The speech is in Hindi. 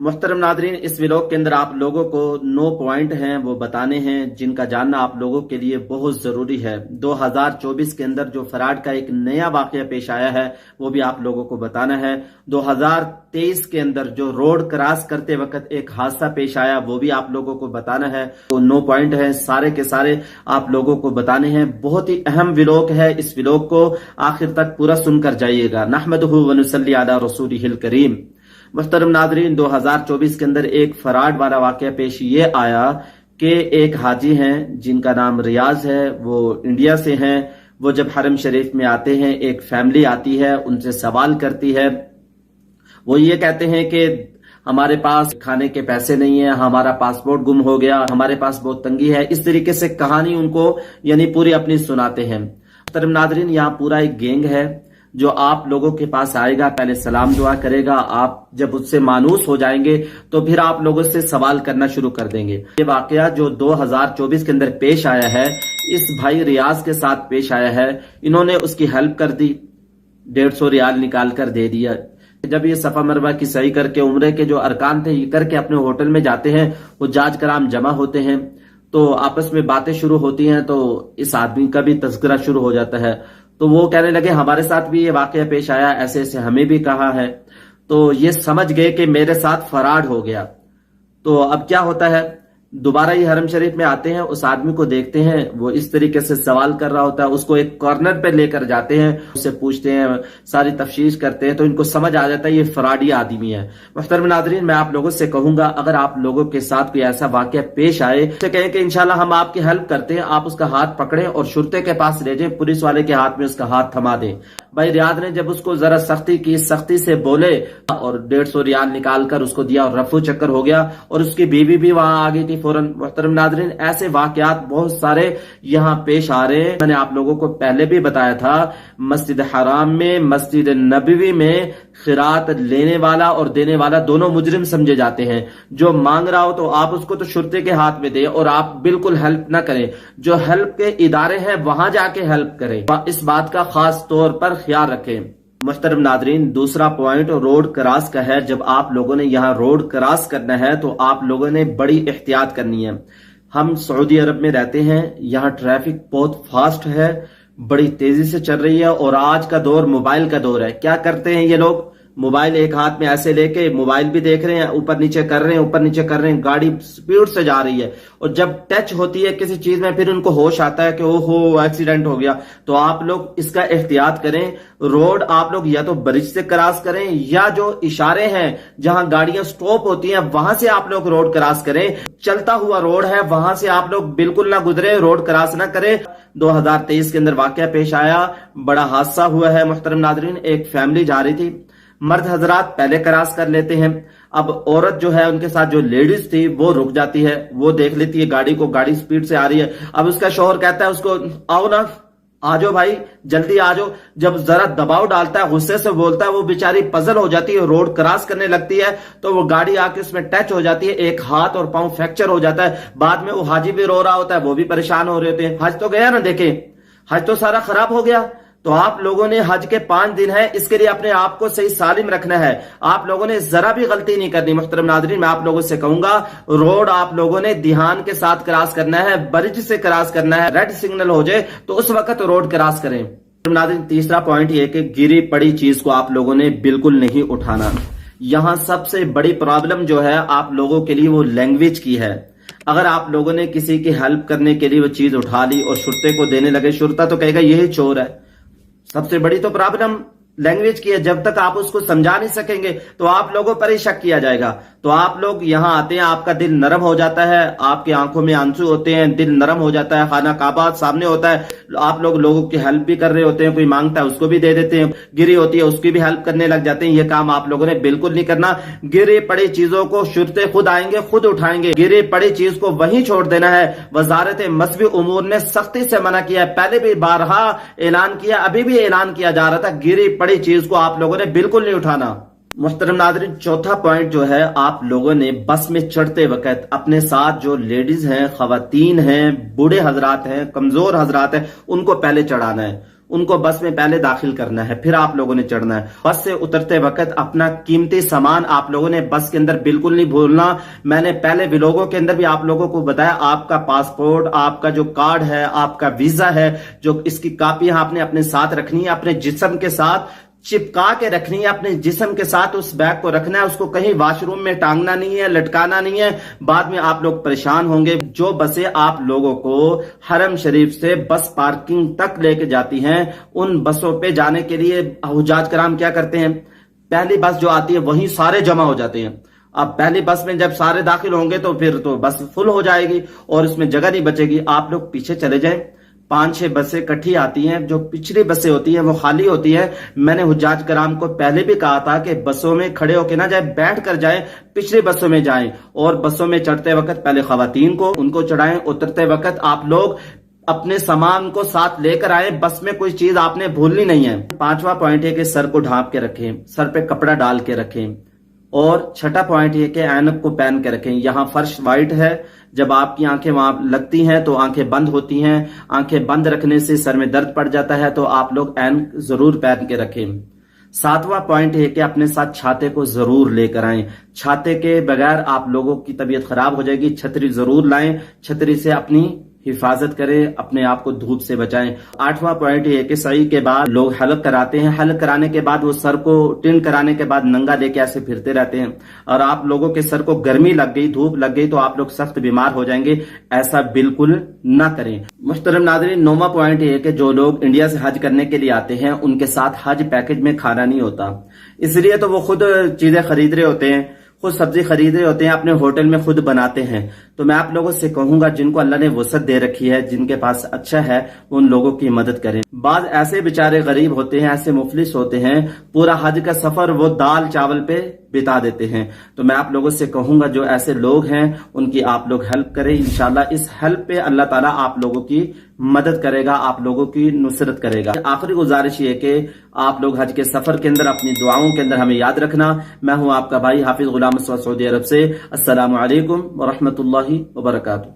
मुहतरम नादरीन, इस व्लॉग के अंदर आप लोगों को 9 पॉइंट हैं वो बताने हैं जिनका जानना आप लोगों के लिए बहुत जरूरी है। 2024 के अंदर जो फ्रॉड का एक नया वाकया पेश आया है वो भी आप लोगों को बताना है। 2023 के अंदर जो रोड क्रॉस करते वक्त एक हादसा पेश आया वो भी आप लोगों को बताना है। तो 9 पॉइंट है, सारे के सारे आप लोगों को बताने हैं। बहुत ही अहम व्लॉग है, इस व्लॉग को आखिर तक पूरा सुनकर जाइएगा। नहमदुहु व नुसल्ली अला रसूलिहिल करीम। मुहतरम नादरीन, 2024 के अंदर एक फ्रॉड वाला वाकया पेश ये आया कि एक हाजी हैं जिनका नाम रियाज है, वो इंडिया से हैं। वो जब हरम शरीफ में आते हैं, एक फैमिली आती है, उनसे सवाल करती है। वो ये कहते हैं कि हमारे पास खाने के पैसे नहीं है, हमारा पासपोर्ट गुम हो गया, हमारे पास बहुत तंगी है। इस तरीके से कहानी उनको यानी पूरी अपनी सुनाते हैं। मुहतरम नादरीन, यहाँ पूरा एक गैंग है जो आप लोगों के पास आएगा, पहले सलाम दुआ करेगा। आप जब उससे मानूस हो जाएंगे तो फिर आप लोगों से सवाल करना शुरू कर देंगे। ये वाकया जो 2024 के अंदर पेश आया है, इस भाई रियाज के साथ पेश आया है। इन्होंने उसकी हेल्प कर दी, 150 रियाल निकाल कर दे दिया। जब ये सफा मरवा की सही करके उम्रे के जो अरकान थे ये करके अपने होटल में जाते हैं, वो जाज कराम जमा होते हैं तो आपस में बातें शुरू होती हैं। तो इस आदमी का भी तज़किरा शुरू हो जाता है। तो वो कहने लगे हमारे साथ भी ये वाकया पेश आया, ऐसे ऐसे हमें भी कहा है। तो ये समझ गए कि मेरे साथ फ्रॉड हो गया। तो अब क्या होता है, दोबारा ये हरम शरीफ में आते हैं, उस आदमी को देखते हैं वो इस तरीके से सवाल कर रहा होता है। उसको एक कॉर्नर पे लेकर जाते हैं, उससे पूछते हैं, सारी तफ्तीश करते हैं, तो इनको समझ आ जाता है ये फ्रॉडी आदमी है। मुहतरम नादरीन, मैं आप लोगों से कहूंगा अगर आप लोगों के साथ कोई ऐसा वाकया पेश आए तो कहें कि इंशाल्लाह हम आपकी हेल्प करते हैं। आप उसका हाथ पकड़ें और शुरते के पास ले जाएं, पुलिस वाले के हाथ में उसका हाथ थमा दें। भाई रियाज ने जब उसको जरा सख्ती की, सख्ती से बोले और 150 रियाल निकाल कर उसको दिया और रफू चक्कर हो गया। और उसकी बीवी भी वहां आ गई थी फौरन। मुहतरम नादरीन, ऐसे वाकयात बहुत सारे यहाँ पेश आ रहे हैं। मैंने आप लोगों को पहले भी बताया था, मस्जिद हराम में, मस्जिद नबवी में खिरात लेने वाला और देने वाला दोनों मुजरिम समझे जाते हैं। जो मांग रहा हो तो आप उसको तो शुरते के हाथ में दें और आप बिल्कुल हेल्प ना करें। जो हेल्प के इदारे हैं वहां जाके हेल्प करें। इस बात का खास तौर पर ख्याल रखें। मुहतरम नादरीन, दूसरा पॉइंट रोड क्रॉस का है। जब आप लोगों ने यहाँ रोड क्रॉस करना है तो आप लोगों ने बड़ी एहतियात करनी है। हम सऊदी अरब में रहते हैं, यहाँ ट्रैफिक बहुत फास्ट है, बड़ी तेजी से चल रही है। और आज का दौर मोबाइल का दौर है। क्या करते हैं ये लोग, मोबाइल एक हाथ में ऐसे लेके मोबाइल भी देख रहे हैं, ऊपर नीचे कर रहे हैं, ऊपर नीचे कर रहे हैं, गाड़ी स्पीड से जा रही है। और जब टच होती है किसी चीज में फिर उनको होश आता है कि ओहो एक्सीडेंट हो गया। तो आप लोग इसका एहतियात करें। रोड आप लोग या तो ब्रिज से क्रॉस करें या जो इशारे हैं जहां गाड़ियां स्टॉप होती हैं वहां से आप लोग रोड क्रॉस करें। चलता हुआ रोड है वहां से आप लोग बिल्कुल ना गुजरे, रोड क्रॉस ना करें। 2023 के अंदर वाकया पेश आया, बड़ा हादसा हुआ है। मुहतरम नादरीन, एक फैमिली जा रही थी, मर्द हजरात पहले क्रॉस कर लेते हैं। अब औरत जो है उनके साथ जो लेडीज थी वो रुक जाती है, वो देख लेती है गाड़ी को, गाड़ी स्पीड से आ रही है। अब उसका शौहर कहता है उसको, आओ ना, आ जाओ भाई, जल्दी आ जाओ। जब जरा दबाव डालता है, गुस्से से बोलता है, वो बेचारी पजल हो जाती है, रोड क्रॉस करने लगती है। तो वो गाड़ी आके उसमें टच हो जाती है, एक हाथ और पांव फ्रैक्चर हो जाता है। बाद में वो हाजी भी रो रहा होता है, वो भी परेशान हो रहे होते हैं। हज तो गया ना, देखे हज तो सारा खराब हो गया। तो आप लोगों ने हज के 5 दिन है, इसके लिए अपने आप को सही सालिम रखना है। आप लोगों ने जरा भी गलती नहीं करनी। मुहतरम नादरीन, मैं आप लोगों से कहूंगा रोड आप लोगों ने ध्यान के साथ क्रॉस करना है, ब्रिज से क्रॉस करना है। रेड सिग्नल हो जाए तो उस वक्त रोड क्रॉस करें। नादरीन, तीसरा पॉइंट ये कि गिरी पड़ी चीज को आप लोगों ने बिल्कुल नहीं उठाना। यहां सबसे बड़ी प्रॉब्लम जो है आप लोगों के लिए वो लैंग्वेज की है। अगर आप लोगों ने किसी की हेल्प करने के लिए वो चीज उठा ली और शुरते को देने लगे, शुरता तो कहेगा यही चोर है। सबसे बड़ी तो प्रॉब्लम लैंग्वेज की है। जब तक आप उसको समझा नहीं सकेंगे तो आप लोगों पर ही शक किया जाएगा। तो आप लोग यहां आते हैं, आपका दिल नरम हो जाता है, आपकी आंखों में आंसू होते हैं, दिल नरम हो जाता है, खाना काबा सामने होता है, आप लोग लोगों की हेल्प भी कर रहे होते हैं, कोई मांगता है उसको भी दे देते हैं, गिरी होती है उसकी भी हेल्प करने लग जाते हैं। ये काम आप लोगों ने बिल्कुल नहीं करना। गिरी पड़ी चीजों को शुरते खुद आएंगे, खुद उठाएंगे। गिरी पड़ी चीज को वहीं छोड़ देना है। वजारत मसबी उमूर ने सख्ती से मना किया है, पहले भी बारहा ऐलान किया, अभी भी ऐलान किया जा रहा था, गिरी पड़ी चीज को आप लोगों ने बिल्कुल नहीं उठाना। मुहतरम नादरीन, चौथा पॉइंट जो है, आप लोगों ने बस में चढ़ते वक्त अपने साथ जो लेडीज हैं, खवातीन हैं, बूढ़े हजरात हैं, कमजोर हजरात हैं, उनको पहले चढ़ाना है। उनको बस में पहले दाखिल करना है, फिर आप लोगों ने चढ़ना है। बस से उतरते वक्त अपना कीमती सामान आप लोगों ने बस के अंदर बिल्कुल नहीं भूलना। मैंने पहले व्लॉगों के अंदर भी आप लोगों को बताया, आपका पासपोर्ट, आपका जो कार्ड है, आपका वीजा है, जो इसकी कापियां आपने अपने साथ रखनी है, अपने जिस्म के साथ चिपका के रखनी है, अपने जिस्म के साथ उस बैग को रखना है। उसको कहीं वॉशरूम में टांगना नहीं है, लटकाना नहीं है, बाद में आप लोग परेशान होंगे। जो बसें आप लोगों को हरम शरीफ से बस पार्किंग तक लेके जाती हैं, उन बसों पे जाने के लिए हुज्जाज कराम क्या करते हैं, पहली बस जो आती है वहीं सारे जमा हो जाते हैं। अब पहली बस में जब सारे दाखिल होंगे तो फिर तो बस फुल हो जाएगी और इसमें जगह नहीं बचेगी। आप लोग पीछे चले जाएं, 5-6 बसें इकट्ठी आती हैं, जो पिछली बसें होती हैं वो खाली होती है। मैंने हुज्जाज कराम को पहले भी कहा था कि बसों में खड़े होके ना जाए, बैठ कर जाए, पिछली बसों में जाएं। और बसों में चढ़ते वक्त पहले खवातीन को उनको चढ़ाएं, उतरते वक्त आप लोग अपने सामान को साथ लेकर आए। बस में कोई चीज आपने भूलनी नहीं है। 5वां पॉइंट है कि सर को ढांप के रखें, सर पे कपड़ा डाल के रखें। और 6ठा पॉइंट ये कि ऐनक को पहन के रखें। यहाँ फर्श वाइट है, जब आपकी आंखें वहां लगती हैं तो आंखें बंद होती हैं। आंखें बंद रखने से सर में दर्द पड़ जाता है, तो आप लोग ऐनक जरूर पहन के रखें। 7वां पॉइंट है कि अपने साथ छाते को जरूर लेकर आएं। छाते के बगैर आप लोगों की तबीयत खराब हो जाएगी। छतरी जरूर लाएं, छतरी से अपनी हिफाजत करें, अपने आप को धूप से बचाएं। 8वां पॉइंट ये कि सही के बाद लोग हलक कराते हैं। हलक कराने के बाद वो सर को टिन कराने के बाद नंगा लेके ऐसे फिरते रहते हैं और आप लोगों के सर को गर्मी लग गई, धूप लग गई तो आप लोग सख्त बीमार हो जाएंगे। ऐसा बिल्कुल ना करें। मुहतरम नाज़रीन, 9वां पॉइंट ये कि जो लोग इंडिया से हज करने के लिए आते हैं उनके साथ हज पैकेज में खाना नहीं होता, इसलिए तो वो खुद चीजें खरीद रहे होते हैं, खुद सब्जी खरीद रहे होते हैं, अपने होटल में खुद बनाते हैं। तो मैं आप लोगों से कहूंगा, जिनको अल्लाह ने वसअत दे रखी है, जिनके पास अच्छा है, उन लोगों की मदद करें। बाद ऐसे बेचारे गरीब होते हैं, ऐसे मुफलिस होते हैं, पूरा हज का सफर वो दाल चावल पे बिता देते हैं। तो मैं आप लोगों से कहूंगा, जो ऐसे लोग हैं उनकी आप लोग हेल्प करें। इंशाल्लाह इस हेल्प पे अल्लाह ताला आप लोगों की मदद करेगा, आप लोगों की नुसरत करेगा। आखिरी गुजारिश ये कि आप लोग हज के सफर के अंदर अपनी दुआओं के अंदर हमें याद रखना। मैं हूं आपका भाई हाफिज गुलाम सऊदी अरब से। अस्सलामु अलैकुम व रहमतुल्लाहि व बरकातुहू।